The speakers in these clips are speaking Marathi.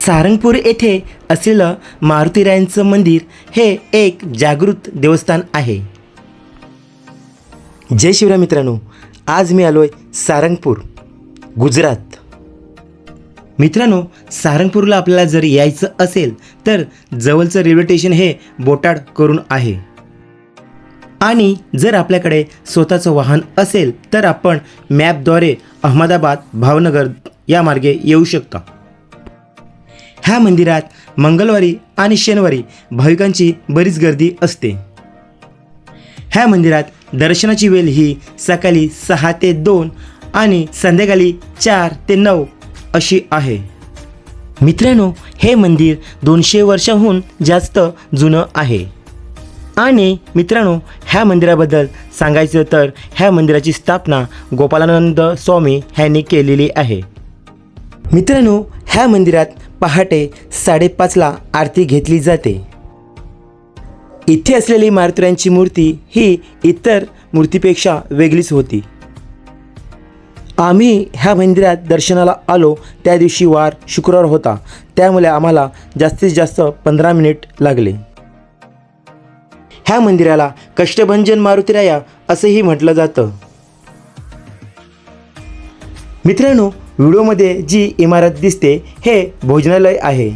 सारंगपूर येथे असलेलं मारुतीरायांचं मंदिर हे एक जागृत देवस्थान आहे। जय शिवराय मित्रांनो, आज मी आलोय सारंगपूर, गुजरात। मित्रांनो, सारंगपूरला आपल्याला जर यायचं असेल तर जवळचं रेल्वे स्टेशन हे बोटाड करून आहे आणि जर आपल्याकडे स्वतःचं वाहन असेल तर आपण मॅपद्वारे अहमदाबाद, भावनगर या मार्गे येऊ शकता। ह्या मंदिरात मंगळवारी आणि शनिवारी भाविकांची बरीच गर्दी असते। ह्या मंदिरात दर्शनाची वेळ ही सकाळी 6 ते 2 आणि संध्याकाळी 4 ते 9 अशी आहे। मित्रांनो, हे मंदिर 200 वर्षांहून जास्त जुनं आहे। आणि मित्रांनो, ह्या मंदिराबद्दल सांगायचं तर ह्या मंदिराची स्थापना गोपालानंद स्वामी ह्यांनी केलेली आहे। मित्रांनो, ह्या मंदिरात पहाटे 5:30ला आरती घेतली जाते। इथे असलेली मारुतीरायांची मूर्ती ही इतर मूर्तीपेक्षा वेगळीच होती। आम्ही ह्या मंदिरात दर्शनाला आलो त्या दिवशी वार शुक्रवार होता, त्यामुळे आम्हाला जास्तीत जास्त 15 मिनिट लागले। ह्या मंदिराला कष्टभंजन मारुतीराया असंही म्हटलं जातं। मित्रांनो, व्हिडिओमध्ये जी इमारत दिसते हे भोजनालय आहे।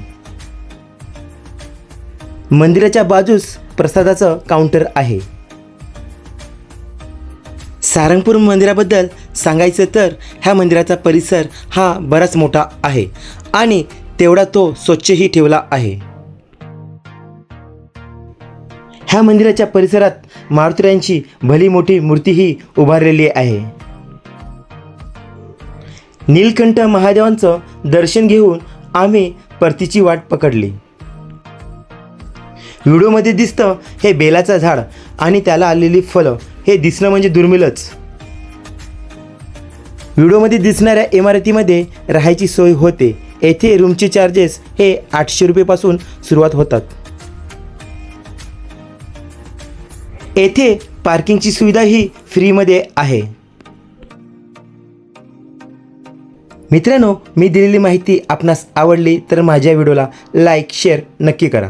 मंदिराच्या बाजूस प्रसादाचं काउंटर आहे। सारंगपूर मंदिराबद्दल सांगायचं तर ह्या मंदिराचा परिसर हा बराच मोठा आहे आणि तेवढा तो स्वच्छही ठेवला आहे। ह्या मंदिराच्या परिसरात मारुतीरायांची भली मोठी मूर्तीही उभारलेली आहे। नीलकंठ महादेवांचं दर्शन घेऊन आम्ही परतीची वाट पकडली। व्हिडिओमध्ये दिसतं हे बेलाचं झाड आणि त्याला आलेली फळं हे दिसणं म्हणजे दुर्मिळच। व्हिडिओमध्ये दिसणाऱ्या इमारतीमध्ये राहायची सोय होते। येथे रूमचे चार्जेस हे 800 रुपयेपासून सुरुवात होतात। येथे पार्किंगची सुविधाही फ्रीमध्ये आहे। मित्रांनो, मी दिलेली माहिती आपणास आवडली तर माझ्या व्हिडिओला लाईक शेअर नक्की करा।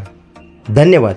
धन्यवाद।